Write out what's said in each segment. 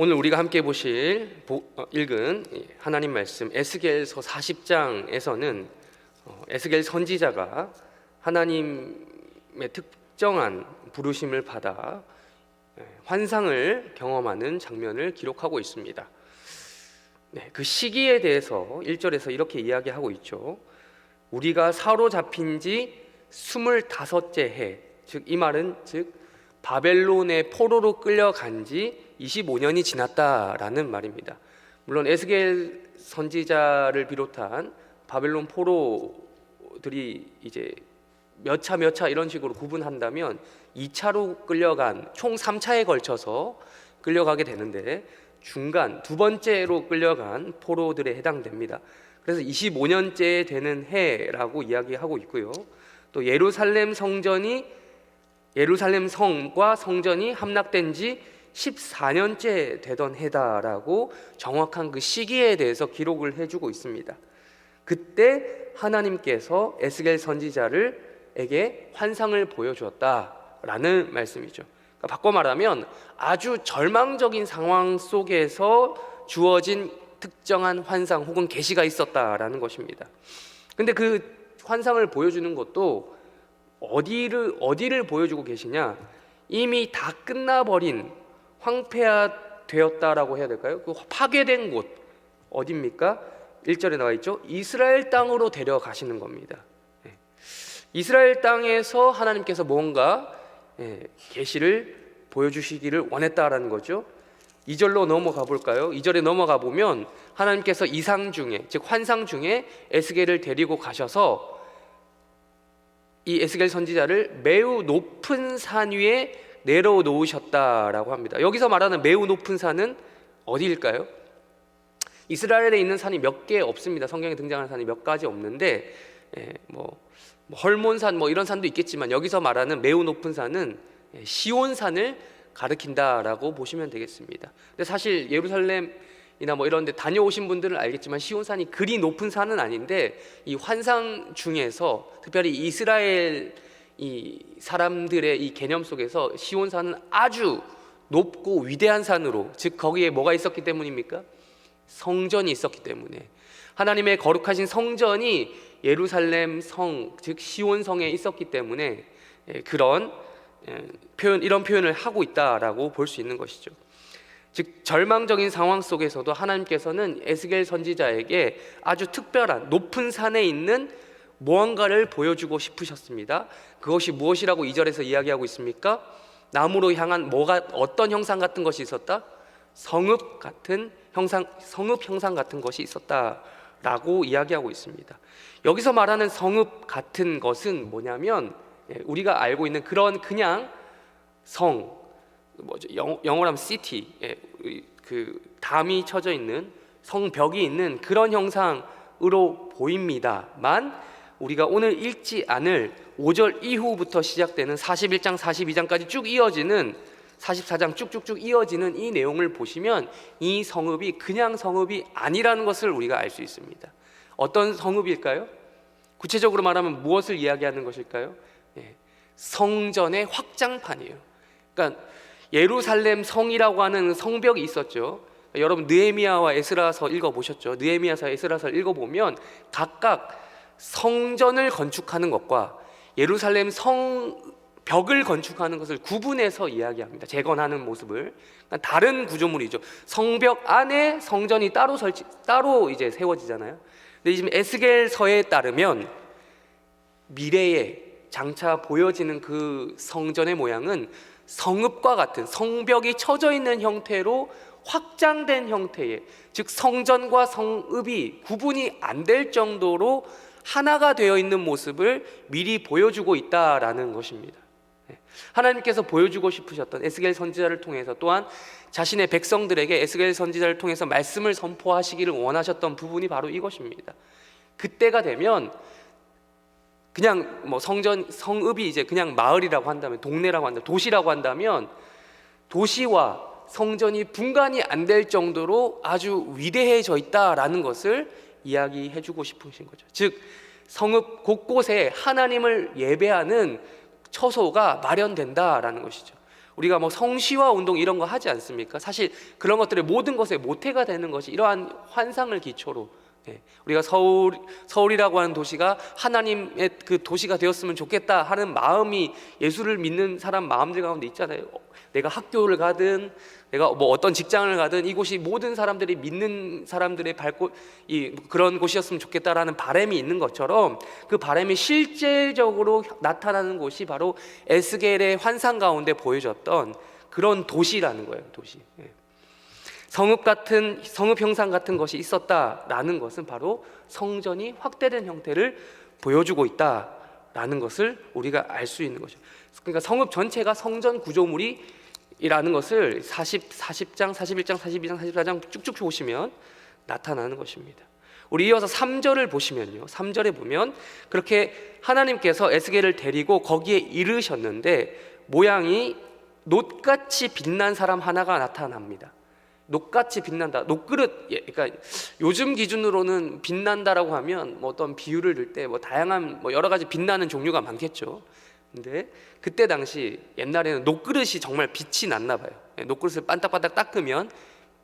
오늘 우리가 함께 읽은 하나님 말씀 에스겔서 40장에서는 에스겔 선지자가 하나님의 특정한 부르심을 받아 환상을 경험하는 장면을 기록하고 있습니다. 그 시기에 대해서 1절에서 이렇게 이야기하고 있죠. 우리가 사로잡힌 지 25째 해, 즉 이 말은 바벨론의 포로로 끌려간 지 25년이 지났다라는 말입니다. 물론 에스겔 선지자를 비롯한 바벨론 포로들이 이제 몇 차 이런 식으로 구분한다면 2차로 끌려간 총 3차에 걸쳐서 끌려가게 되는데 중간 두 번째로 끌려간 포로들에 해당됩니다. 그래서 25년째 되는 해라고 이야기하고 있고요. 또 예루살렘 성과 성전이 함락된 지 14년째 되던 해다라고 정확한 그 시기에 대해서 기록을 해주고 있습니다. 그때 하나님께서 에스겔 선지자에게 환상을 보여주었다라는 말씀이죠. 그러니까 바꿔 말하면 아주 절망적인 상황 속에서 주어진 특정한 환상 혹은 계시가 있었다라는 것입니다. 근데 그 환상을 보여주는 것도 어디를 보여주고 계시냐? 이미 다 끝나버린 황폐화되었다라고 해야 될까요? 그 파괴된 곳 어디입니까? 1절에 나와 있죠. 이스라엘 땅으로 데려가시는 겁니다. 이스라엘 땅에서 하나님께서 뭔가 계시를 보여주시기를 원했다라는 거죠. 2절로 넘어가 볼까요? 2절에 넘어가 보면 하나님께서 이상 중에, 즉 환상 중에 에스겔을 데리고 가셔서 이 에스겔 선지자를 매우 높은 산 위에 내려놓으셨다라고 합니다. 여기서 말하는 매우 높은 산은 어디일까요? 이스라엘에 있는 산이 몇 개 없습니다. 성경에 등장하는 산이 몇 가지 없는데 헐몬산 이런 산도 있겠지만 여기서 말하는 매우 높은 산은 시온산을 가리킨다라고 보시면 되겠습니다. 근데 사실 예루살렘이나 이런 데 다녀오신 분들은 알겠지만 시온산이 그리 높은 산은 아닌데 이 환상 중에서 특별히 이스라엘 이 사람들의 이 개념 속에서 시온산은 아주 높고 위대한 산으로, 즉 거기에 뭐가 있었기 때문입니까? 성전이 있었기 때문에, 하나님의 거룩하신 성전이 예루살렘 성, 즉 시온성에 있었기 때문에 이런 표현을 하고 있다라고 볼 수 있는 것이죠. 즉 절망적인 상황 속에서도 하나님께서는 에스겔 선지자에게 아주 특별한 높은 산에 있는 무언가를 보여주고 싶으셨습니다. 그것이 무엇이라고 2절에서 이야기하고 있습니까? 나무로 향한 어떤 형상 같은 것이 있었다? 성읍 형상 같은 것이 있었다라고 이야기하고 있습니다. 여기서 말하는 성읍 같은 것은 뭐냐면 우리가 알고 있는 그냥 영어로 하면 city, 그 담이 쳐져 있는 성벽이 있는 그런 형상으로 보입니다만, 우리가 오늘 읽지 않을 5절 이후부터 시작되는 41장 42장까지 쭉 이어지는 44장 쭉쭉쭉 이어지는 이 내용을 보시면 이 성읍이 그냥 성읍이 아니라는 것을 우리가 알 수 있습니다. 어떤 성읍일까요? 구체적으로 말하면 무엇을 이야기하는 것일까요? 성전의 확장판이에요. 그러니까 예루살렘 성이라고 하는 성벽이 있었죠. 여러분 느헤미야와 에스라서 읽어보셨죠? 느헤미야서 에스라서 읽어보면 각각 성전을 건축하는 것과 예루살렘 성벽을 건축하는 것을 구분해서 이야기합니다. 재건하는 모습을. 그러니까 다른 구조물이죠. 성벽 안에 성전이 따로 이제 세워지잖아요. 근데 지금 에스겔서에 따르면 미래에 장차 보여지는 그 성전의 모양은 성읍과 같은 성벽이 쳐져 있는 형태로 확장된 형태의, 즉 성전과 성읍이 구분이 안 될 정도로 하나가 되어 있는 모습을 미리 보여주고 있다라는 것입니다. 하나님께서 보여주고 싶으셨던 에스겔 선지자를 통해서, 또한 자신의 백성들에게 에스겔 선지자를 통해서 말씀을 선포하시기를 원하셨던 부분이 바로 이것입니다. 그때가 되면 그냥 성읍이 이제 그냥 마을이라고 한다면, 동네라고 한다면, 도시라고 한다면 도시와 성전이 분간이 안 될 정도로 아주 위대해져 있다라는 것을 이야기해주고 싶으신 거죠. 즉 성읍 곳곳에 하나님을 예배하는 처소가 마련된다라는 것이죠. 우리가 뭐 성시화 운동 이런 거 하지 않습니까? 사실 그런 것들의 모든 것의 모태가 되는 것이 이러한 환상을 기초로, 우리가 서울이라고 하는 도시가 하나님의 그 도시가 되었으면 좋겠다 하는 마음이 예수를 믿는 사람 마음들 가운데 있잖아요. 내가 학교를 가든 내가 뭐 어떤 직장을 가든 이곳이 모든 사람들이 믿는 사람들의 그런 곳이었으면 좋겠다라는 바람이 있는 것처럼, 그 바람이 실제적으로 나타나는 곳이 바로 에스겔의 환상 가운데 보여졌던 그런 도시라는 거예요. 도시. 성읍 형상 같은 것이 있었다라는 것은 바로 성전이 확대된 형태를 보여주고 있다라는 것을 우리가 알 수 있는 거죠. 그러니까 성읍 전체가 성전 구조물이라는 것을 40장, 41장, 42장, 44장 쭉쭉 보시면 나타나는 것입니다. 우리 이어서 3절을 보시면요, 3절에 보면 그렇게 하나님께서 에스겔을 데리고 거기에 이르셨는데 모양이 놋같이 빛난 사람 하나가 나타납니다. 놋같이 빛난다. 놋그릇, 그러니까 요즘 기준으로는 빛난다라고 하면 뭐 어떤 비유를 들 때 뭐 다양한 뭐 여러 가지 빛나는 종류가 많겠죠. 근데 그때 당시 옛날에는 놋그릇이 정말 빛이 났나 봐요. 놋그릇을 반딱반딱 닦으면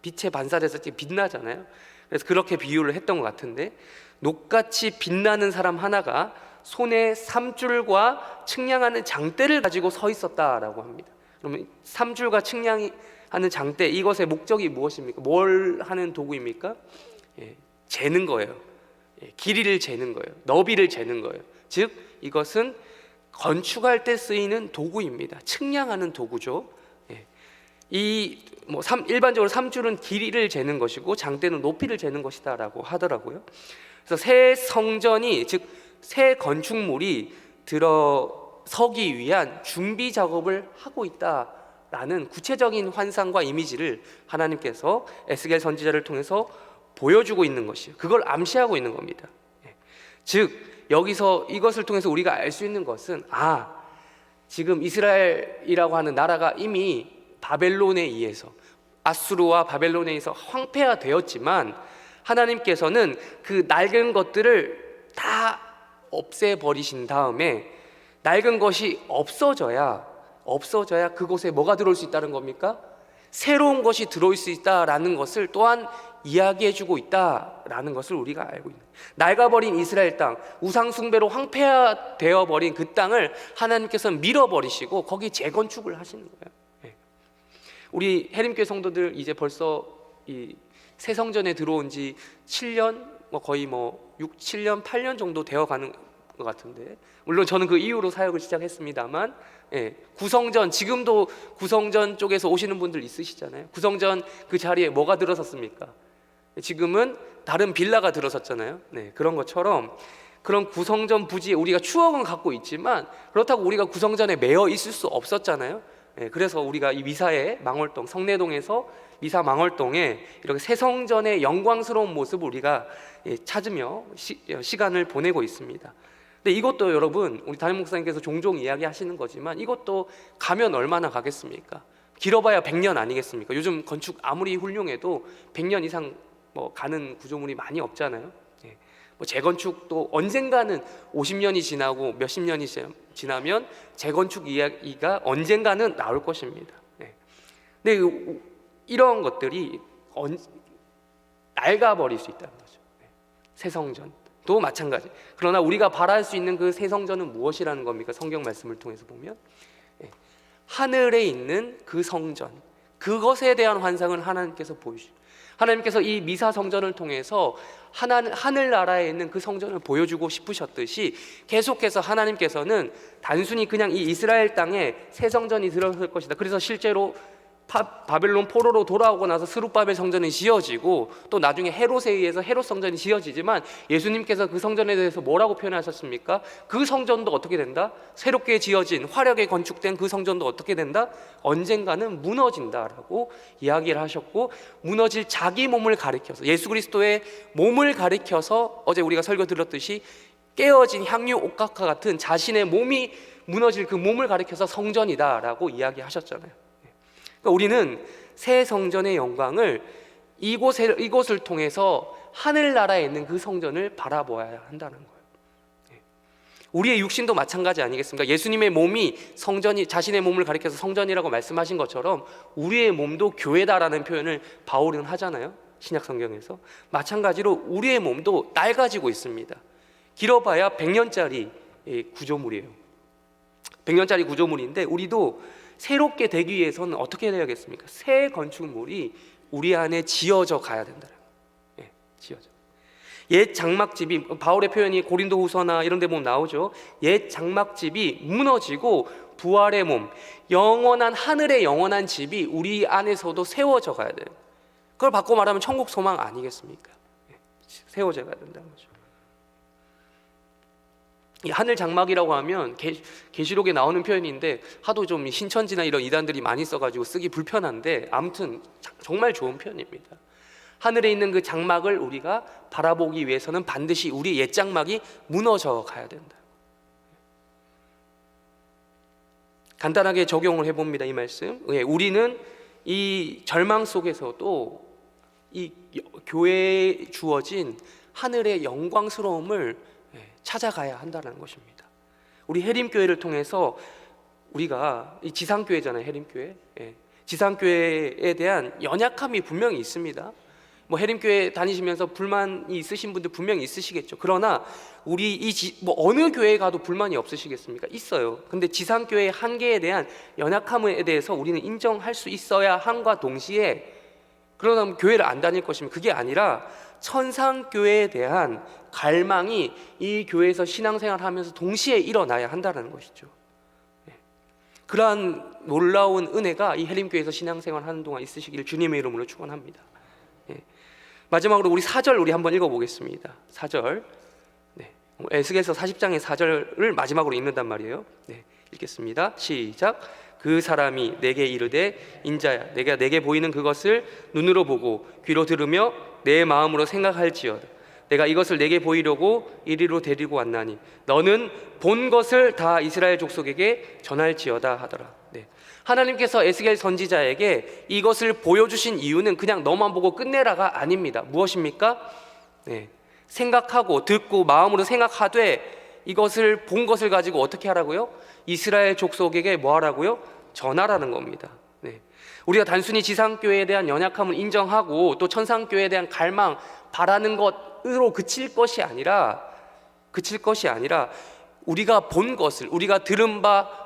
빛에 반사돼서 빛나잖아요. 그래서 그렇게 비유를 했던 것 같은데, 놋같이 빛나는 사람 하나가 손에 삼줄과 측량하는 장대를 가지고 서 있었다라고 합니다. 그러면 삼줄과 측량하는 장대, 이것의 목적이 무엇입니까? 뭘 하는 도구입니까? 재는 거예요. 길이를 재는 거예요. 너비를 재는 거예요. 즉 이것은 건축할 때 쓰이는 도구입니다. 측량하는 도구죠. 일반적으로 삼줄은 길이를 재는 것이고 장대는 높이를 재는 것이다라고 하더라고요. 그래서 새 성전이, 즉 새 건축물이 들어서기 위한 준비 작업을 하고 있다라는 구체적인 환상과 이미지를 하나님께서 에스겔 선지자를 통해서 보여주고 있는 것이에요. 그걸 암시하고 있는 겁니다. 즉 여기서 이것을 통해서 우리가 알 수 있는 것은, 지금 이스라엘이라고 하는 나라가 이미 바벨론에 의해서, 아수르와 바벨론에 의해서 황폐화 되었지만 하나님께서는 그 낡은 것들을 다 없애버리신 다음에 낡은 것이 없어져야 그곳에 뭐가 들어올 수 있다는 겁니까? 새로운 것이 들어올 수 있다라는 것을 또한 이야기해주고 있다라는 것을 우리가 알고 있는, 낡아버린 이스라엘 땅, 우상 숭배로 황폐화되어 버린 그 땅을 하나님께서는 밀어버리시고 거기 재건축을 하시는 거예요. 우리 해림교회 성도들 이제 벌써 이 새 성전에 들어온 지 7년, 거의 6, 7년, 8년 정도 되어 가는 것 같은데, 물론 저는 그 이후로 사역을 시작했습니다만, 구성전, 지금도 구성전 쪽에서 오시는 분들 있으시잖아요. 구성전 그 자리에 뭐가 들어섰습니까? 지금은 다른 빌라가 들어섰잖아요. 그런 것처럼 그런 구성전 부지에 우리가 추억은 갖고 있지만 그렇다고 우리가 구성전에 매여 있을 수 없었잖아요. 그래서 우리가 이 미사의 망월동, 성내동에서 미사 망월동에 이렇게 새 성전의 영광스러운 모습을 우리가 찾으며 시간을 보내고 있습니다. 근데 이것도 여러분, 우리 담임 목사님께서 종종 이야기하시는 거지만 이것도 가면 얼마나 가겠습니까? 길어봐야 100년 아니겠습니까? 요즘 건축 아무리 훌륭해도 100년 이상 가는 구조물이 많이 없잖아요. 재건축도 언젠가는 50년이 지나고 몇십 년이 지나면 재건축 이야기가 언젠가는 나올 것입니다. 근데 이런 것들이 낡아버릴 수 있다는 거죠. 새 성전도 마찬가지. 그러나 우리가 바랄 수 있는 그 새 성전은 무엇이라는 겁니까? 성경 말씀을 통해서 보면 하늘에 있는 그 성전, 그것에 대한 환상을 하나님께서 보여주시고, 하나님께서 이 미사 성전을 통해서 하늘나라에 있는 그 성전을 보여주고 싶으셨듯이 계속해서 하나님께서는 단순히 그냥 이 이스라엘 땅에 새 성전이 들어설 것이다, 그래서 실제로 바벨론 포로로 돌아오고 나서 스룹바벨 성전이 지어지고 또 나중에 헤롯에 의해서 헤롯 성전이 지어지지만, 예수님께서 그 성전에 대해서 뭐라고 표현하셨습니까? 그 성전도 어떻게 된다? 새롭게 지어진 화려하게 건축된 그 성전도 어떻게 된다? 언젠가는 무너진다라고 이야기를 하셨고, 무너질 자기 몸을 가리켜서, 예수 그리스도의 몸을 가리켜서 어제 우리가 설교 들었듯이 깨어진 향유 옥각과 같은 자신의 몸이 무너질 그 몸을 가리켜서 성전이다라고 이야기하셨잖아요. 우리는 새 성전의 영광을 이곳을 통해서 하늘나라에 있는 그 성전을 바라보아야 한다는 거예요. 우리의 육신도 마찬가지 아니겠습니까? 예수님의 몸이 성전이, 자신의 몸을 가리켜서 성전이라고 말씀하신 것처럼 우리의 몸도 교회다라는 표현을 바울은 하잖아요, 신약 성경에서. 마찬가지로 우리의 몸도 낡아지고 있습니다. 길어봐야 100년짜리 구조물이에요. 100년짜리 구조물인데 우리도 새롭게 되기 위해서는 어떻게 해야겠습니까? 새 건축물이 우리 안에 지어져 가야 된다. 지어져. 옛 장막집이, 바울의 표현이 고린도후서나 이런 데 보면 나오죠. 옛 장막집이 무너지고 부활의 몸, 영원한 하늘의 영원한 집이 우리 안에서도 세워져 가야 돼요. 그걸 바꿔 말하면 천국 소망 아니겠습니까? 세워져 가야 된다는 거죠. 이 하늘 장막이라고 하면 계시록에 나오는 표현인데 하도 좀 신천지나 이런 이단들이 많이 써가지고 쓰기 불편한데 아무튼 정말 좋은 표현입니다. 하늘에 있는 그 장막을 우리가 바라보기 위해서는 반드시 우리 옛 장막이 무너져 가야 된다. 간단하게 적용을 해봅니다. 이 말씀. 우리는 이 절망 속에서도 이 교회에 주어진 하늘의 영광스러움을 찾아가야 한다는 것입니다. 우리 해림교회를 통해서 우리가, 이 지상교회잖아요, 해림교회. 지상교회에 대한 연약함이 분명히 있습니다. 뭐 해림교회 다니시면서 불만이 있으신 분들 분명히 있으시겠죠. 그러나 우리 어느 교회 가도 불만이 없으시겠습니까? 있어요. 근데 지상교회의 한계에 대한 연약함에 대해서 우리는 인정할 수 있어야 함과 동시에, 그러면 교회를 안 다닐 것이면, 그게 아니라 천상교회에 대한 갈망이 이 교회에서 신앙생활하면서 동시에 일어나야 한다는 것이죠. 그러한 놀라운 은혜가 이 해림교회에서 신앙생활하는 동안 있으시기를 주님의 이름으로 축원합니다. 마지막으로 우리 4절 우리 한번 읽어보겠습니다. 4절. 에스겔서 40장의 4절을 마지막으로 읽는단 말이에요. 읽겠습니다. 시작. 그 사람이 내게 이르되 인자야, 내가 내게 보이는 그것을 눈으로 보고 귀로 들으며 내 마음으로 생각할지어다. 내가 이것을 내게 보이려고 이리로 데리고 왔나니 너는 본 것을 다 이스라엘 족속에게 전할지어다 하더라. 하나님께서 에스겔 선지자에게 이것을 보여주신 이유는 그냥 너만 보고 끝내라가 아닙니다. 무엇입니까? 생각하고 듣고 마음으로 생각하되 이것을 본 것을 가지고 어떻게 하라고요? 이스라엘 족속에게 뭐 하라고요? 전하라는 겁니다. 우리가 단순히 지상교회에 대한 연약함을 인정하고 또 천상교회에 대한 갈망, 바라는 것으로 그칠 것이 아니라 우리가 본 것을, 우리가 들은 바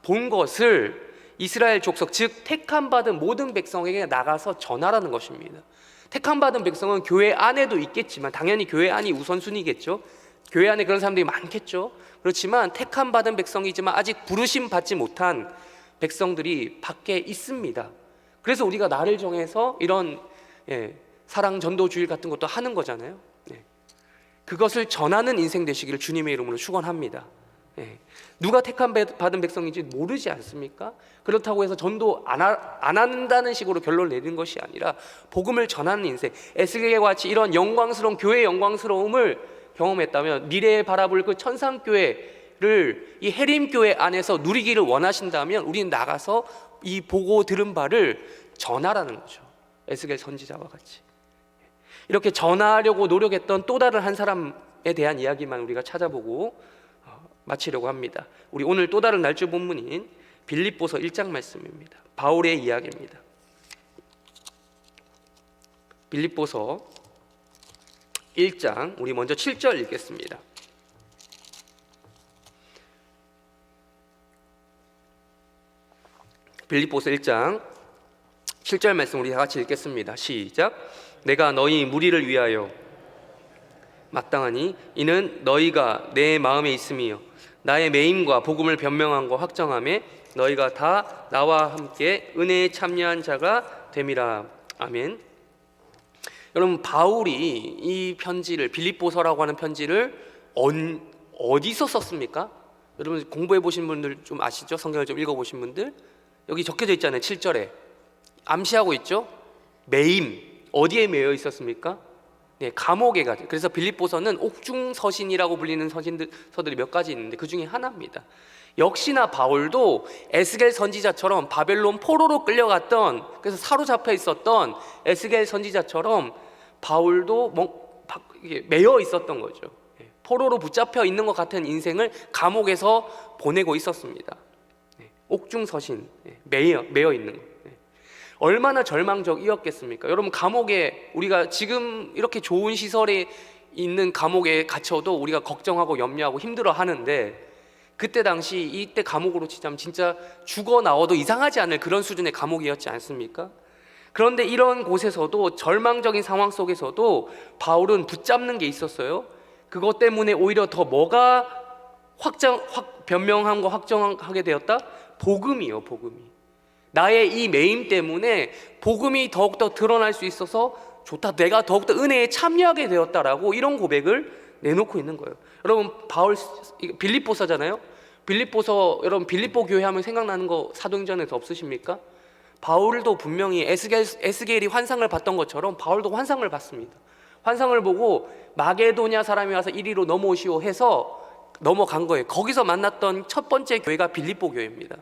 본 것을 이스라엘 족속, 즉 택함받은 모든 백성에게 나가서 전하라는 것입니다. 택함받은 백성은 교회 안에도 있겠지만, 당연히 교회 안이 우선순위겠죠. 교회 안에 그런 사람들이 많겠죠. 그렇지만 택함받은 백성이지만 아직 부르심 받지 못한 백성들이 밖에 있습니다. 그래서 우리가 날을 정해서 이런 사랑 전도 주일 같은 것도 하는 거잖아요. 그것을 전하는 인생 되시기를 주님의 이름으로 축원합니다. 누가 택함 받은 백성인지 모르지 않습니까? 그렇다고 해서 전도 안 한다는 식으로 결론을 내리는 것이 아니라 복음을 전하는 인생, 에스겔과 같이 이런 영광스러운 교회의 영광스러움을 경험했다면 미래에 바라볼 그 천상교회를 이 해림교회 안에서 누리기를 원하신다면 우리는 나가서 이 보고 들은 바를 전하라는 거죠. 에스겔 선지자와 같이 이렇게 전하려고 노력했던 또 다른 한 사람에 대한 이야기만 우리가 찾아보고 마치려고 합니다. 우리 오늘 또 다른 날주 본문인 빌립보서 1장 말씀입니다. 바울의 이야기입니다. 빌립보서 1장 우리 먼저 7절 읽겠습니다. 빌립보서 1장 7절 말씀 우리 다 같이 읽겠습니다. 시작. 내가 너희 무리를 위하여 마땅하니 이는 너희가 내 마음에 있음이요 나의 매임과 복음을 변명함과 확정함에 너희가 다 나와 함께 은혜에 참여한 자가 됨이라. 아멘. 여러분, 바울이 이 편지를, 빌립보서라고 하는 편지를 어디서 썼습니까? 여러분 공부해 보신 분들 좀 아시죠? 성경을 좀 읽어 보신 분들 여기 적혀져 있잖아요. 7절에 암시하고 있죠. 매임, 어디에 매여 있었습니까? 감옥에 가죠. 그래서 빌립보서는 옥중서신이라고 불리는 서신들이 몇 가지 있는데 그 중에 하나입니다. 역시나 바울도 에스겔 선지자처럼 바벨론 포로로 끌려갔던, 그래서 사로잡혀 있었던 에스겔 선지자처럼 바울도 매여 있었던 거죠. 포로로 붙잡혀 있는 것 같은 인생을 감옥에서 보내고 있었습니다. 옥중서신, 매여 있는 것. 얼마나 절망적이었겠습니까? 여러분, 감옥에, 우리가 지금 이렇게 좋은 시설에 있는 감옥에 갇혀도 우리가 걱정하고 염려하고 힘들어 하는데, 그때 당시 이때 감옥으로 치자면 진짜 죽어 나와도 이상하지 않을 그런 수준의 감옥이었지 않습니까? 그런데 이런 곳에서도, 절망적인 상황 속에서도 바울은 붙잡는 게 있었어요. 그것 때문에 오히려 더 뭐가 변명함과 확정하게 되었다? 복음이요, 복음이. 나의 이 매임 때문에 복음이 더욱더 드러날 수 있어서 좋다, 내가 더욱더 은혜에 참여하게 되었다라고 이런 고백을 내놓고 있는 거예요. 여러분, 바울, 빌립보서잖아요. 빌립보서, 여러분 빌립보 교회 하면 생각나는 거 사도행전에서 없으십니까? 바울도 분명히 에스겔이 환상을 봤던 것처럼 바울도 환상을 봤습니다. 환상을 보고 마게도냐 사람이 와서 이리로 넘어오시오 해서 넘어간 거예요. 거기서 만났던 첫 번째 교회가 빌립보 교회입니다.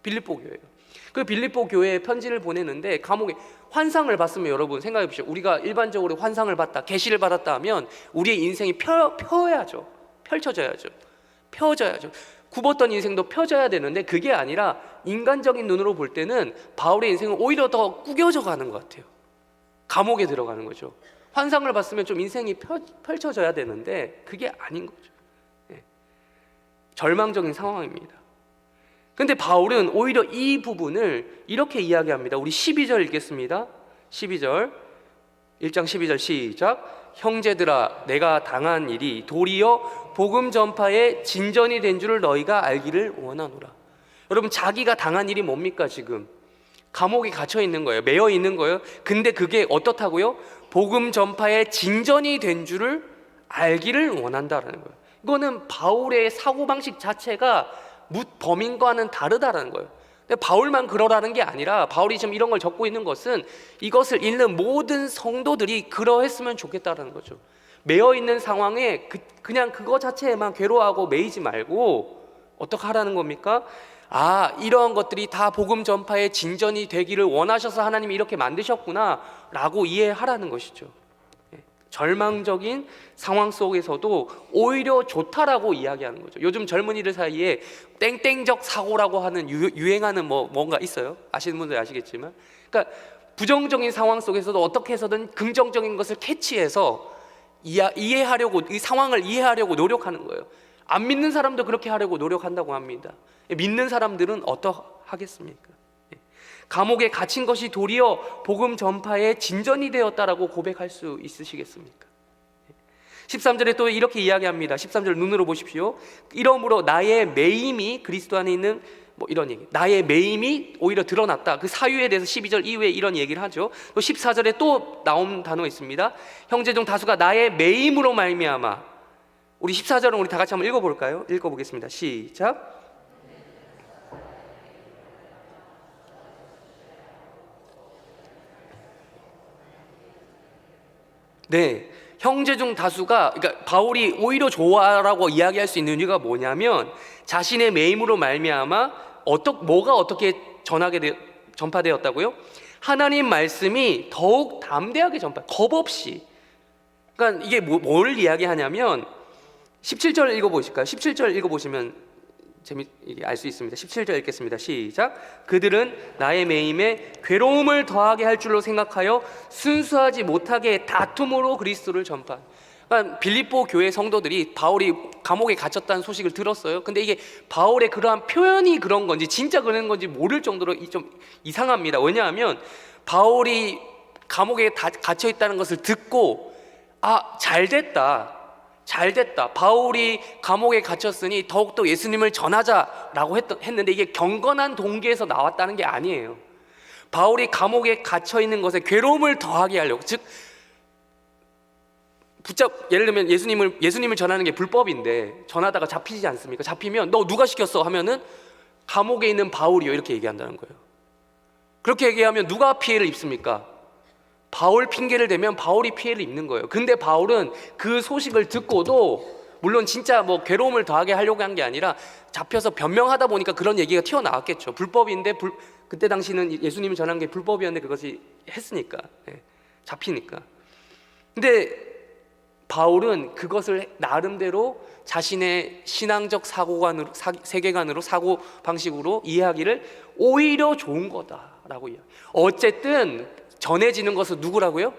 빌립보 교회예요. 그 빌립보 교회에 편지를 보내는데, 감옥에 환상을 봤으면 여러분 생각해 보십시오. 우리가 일반적으로 환상을 봤다, 계시를 받았다 하면 우리의 인생이 펴야죠. 펼쳐져야죠. 펴져야죠. 굽었던 인생도 펴져야 되는데, 그게 아니라 인간적인 눈으로 볼 때는 바울의 인생은 오히려 더 구겨져 가는 것 같아요. 감옥에 들어가는 거죠. 환상을 봤으면 좀 인생이 펼쳐져야 되는데 그게 아닌 거죠. 절망적인 상황입니다. 근데 바울은 오히려 이 부분을 이렇게 이야기합니다. 우리 12절 읽겠습니다. 12절, 1장 12절 시작. 형제들아, 내가 당한 일이 도리어 복음 전파에 진전이 된 줄을 너희가 알기를 원하노라. 여러분, 자기가 당한 일이 뭡니까? 지금 감옥에 갇혀 있는 거예요. 매여 있는 거예요. 근데 그게 어떻다고요? 복음 전파에 진전이 된 줄을 알기를 원한다라는 거예요. 이거는 바울의 사고방식 자체가 범인과는 다르다라는 거예요. 근데 바울만 그러라는 게 아니라, 바울이 지금 이런 걸 적고 있는 것은 이것을 읽는 모든 성도들이 그러했으면 좋겠다라는 거죠. 매여 있는 상황에 그냥 그거 자체에만 괴로워하고 매이지 말고 어떻게 하라는 겁니까? 이러한 것들이 다 복음 전파의 진전이 되기를 원하셔서 하나님이 이렇게 만드셨구나 라고 이해하라는 것이죠. 절망적인 상황 속에서도 오히려 좋다라고 이야기하는 거죠. 요즘 젊은이들 사이에 땡땡적 사고라고 하는 유행하는 뭔가 있어요. 아시는 분들 아시겠지만, 그러니까 부정적인 상황 속에서도 어떻게 해서든 긍정적인 것을 캐치해서 이해하려고, 이 상황을 이해하려고 노력하는 거예요. 안 믿는 사람도 그렇게 하려고 노력한다고 합니다. 믿는 사람들은 어떠하겠습니까? 감옥에 갇힌 것이 도리어 복음 전파에 진전이 되었다라고 고백할 수 있으시겠습니까? 13절에 또 이렇게 이야기합니다. 13절 눈으로 보십시오. 이러므로 나의 매임이, 그리스도 안에 있는 이런 얘기, 나의 매임이 오히려 드러났다. 그 사유에 대해서 12절 이후에 이런 얘기를 하죠. 또 14절에 또 나온 단어가 있습니다. 형제 중 다수가 나의 매임으로 말미암아. 우리 14절은 우리 다 같이 한번 읽어볼까요? 읽어보겠습니다. 시작. 네, 형제 중 다수가, 그러니까 바울이 오히려 좋아라고 이야기할 수 있는 이유가 뭐냐면, 자신의 매임으로 말미암아 뭐가 어떻게 전파되었다고요? 하나님 말씀이 더욱 담대하게 겁 없이. 그러니까 이게 뭘 이야기하냐면, 17절 읽어보실까요? 17절 읽어보시면 알 수 있습니다. 17절 읽겠습니다. 시작. 그들은 나의 매임에 괴로움을 더하게 할 줄로 생각하여 순수하지 못하게 다툼으로 그리스도를 전파. 그러니까 빌립보 교회 성도들이 바울이 감옥에 갇혔다는 소식을 들었어요. 근데 이게 바울의 그러한 표현이 그런 건지 진짜 그런 건지 모를 정도로 좀 이상합니다. 왜냐하면 바울이 감옥에 갇혀 있다는 것을 듣고 잘됐다. 바울이 감옥에 갇혔으니 더욱더 예수님을 전하자라고 했는데, 이게 경건한 동기에서 나왔다는 게 아니에요. 바울이 감옥에 갇혀 있는 것에 괴로움을 더하게 하려고, 즉 예를 들면 예수님을 전하는 게 불법인데 전하다가 잡히지 않습니까? 잡히면 너 누가 시켰어? 하면은 감옥에 있는 바울이요, 이렇게 얘기한다는 거예요. 그렇게 얘기하면 누가 피해를 입습니까? 바울 핑계를 대면 바울이 피해를 입는 거예요. 근데 바울은 그 소식을 듣고도, 물론 진짜 괴로움을 더하게 하려고 한 게 아니라 잡혀서 변명하다 보니까 그런 얘기가 튀어나왔겠죠. 불법인데 그때 당시는 예수님을 전한 게 불법이었는데 그것이 했으니까, 잡히니까. 근데 바울은 그것을 나름대로 자신의 신앙적 세계관으로 사고 방식으로 이해하기를 오히려 좋은 거다라고 이야기. 어쨌든 전해지는 것은 누구라고요?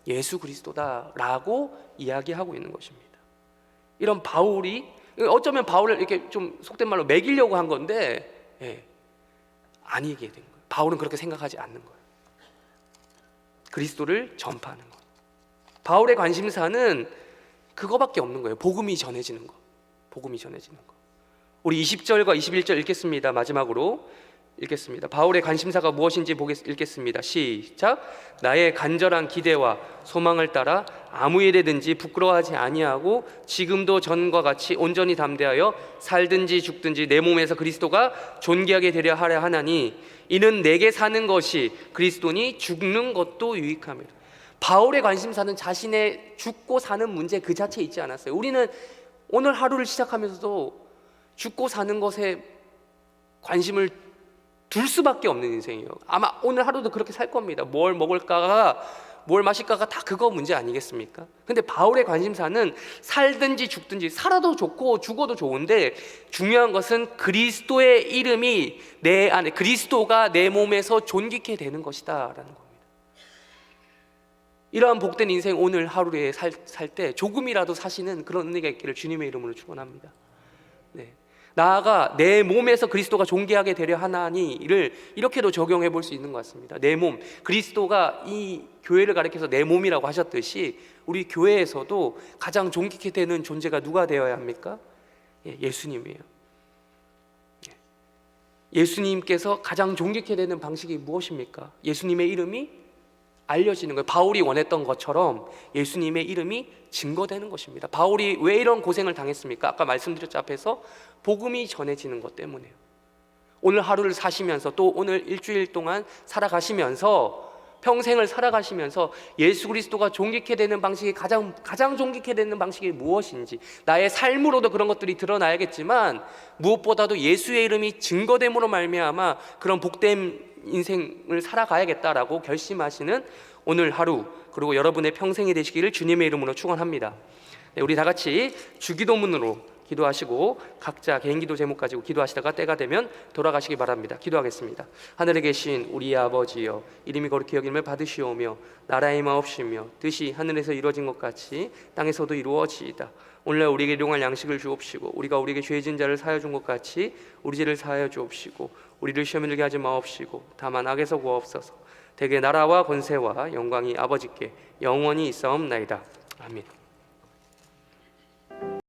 예수 그리스도다라고 이야기하고 있는 것입니다. 이런 바울이 어쩌면 바울을 이렇게 좀 속된 말로 매기려고 한 건데 아니게 된 거예요. 바울은 그렇게 생각하지 않는 거예요. 그리스도를 전파하는 것. 바울의 관심사는 그거밖에 없는 거예요. 복음이 전해지는 것. 복음이 전해지는 것. 우리 20절과 21절 읽겠습니다. 마지막으로 읽겠습니다. 바울의 관심사가 무엇인지 읽겠습니다. 시작. 나의 간절한 기대와 소망을 따라 아무 일에든지 부끄러워하지 아니하고 지금도 전과 같이 온전히 담대하여 살든지 죽든지 내 몸에서 그리스도가 존귀하게 되려 하려 하나니 이는 내게 사는 것이 그리스도니 죽는 것도 유익함이라. 바울의 관심사는 자신의 죽고 사는 문제 그 자체에 있지 않았어요. 우리는 오늘 하루를 시작하면서도 죽고 사는 것에 관심을 둘 수밖에 없는 인생이에요. 아마 오늘 하루도 그렇게 살 겁니다. 뭘 먹을까가, 뭘 마실까가 다 그거 문제 아니겠습니까? 근데 바울의 관심사는 살든지 죽든지, 살아도 좋고 죽어도 좋은데 중요한 것은 그리스도의 이름이 내 안에, 그리스도가 내 몸에서 존귀케 되는 것이다 라는 겁니다. 이러한 복된 인생 오늘 하루에 살 때 조금이라도 사시는 그런 은혜가 있기를 주님의 이름으로 축원합니다. 네. 나아가 내 몸에서 그리스도가 존귀하게 되려 하나니를 이렇게도 적용해 볼 수 있는 것 같습니다. 내 몸, 그리스도가 이 교회를 가리켜서 내 몸이라고 하셨듯이 우리 교회에서도 가장 존귀케 되는 존재가 누가 되어야 합니까? 예수님이에요. 예수님께서 가장 존귀케 되는 방식이 무엇입니까? 예수님의 이름이 알려지는 거예요. 바울이 원했던 것처럼 예수님의 이름이 증거되는 것입니다. 바울이 왜 이런 고생을 당했습니까? 아까 말씀드렸죠, 앞에서 복음이 전해지는 것 때문에요. 오늘 하루를 사시면서 또 오늘 일주일 동안 살아가시면서 평생을 살아가시면서 예수 그리스도가 존귀케 되는 방식이 가장 존귀케 되는 방식이 무엇인지, 나의 삶으로도 그런 것들이 드러나야겠지만 무엇보다도 예수의 이름이 증거됨으로 말미암아 그런 복된 인생을 살아가야겠다라고 결심하시는 오늘 하루, 그리고 여러분의 평생이 되시기를 주님의 이름으로 축원합니다. 네, 우리 다 같이 주기도문으로 기도하시고 각자 개인 기도 제목 가지고 기도하시다가 때가 되면 돌아가시기 바랍니다. 기도하겠습니다. 하늘에 계신 우리 아버지여, 이름이 거룩히 여김을 받으시오며 나라의 마옵시며 뜻이 하늘에서 이루어진 것 같이 땅에서도 이루어지이다. 오늘날 우리에게 일용할 양식을 주옵시고 우리가 우리에게 죄 지은 자를 사하여 준 것 같이 우리 죄를 사하여 주옵시고 우리를 시험에 들게 하지 마옵시고 다만 악에서 구하옵소서. 대개 나라와 권세와 영광이 아버지께 영원히 있사옵나이다. 아멘.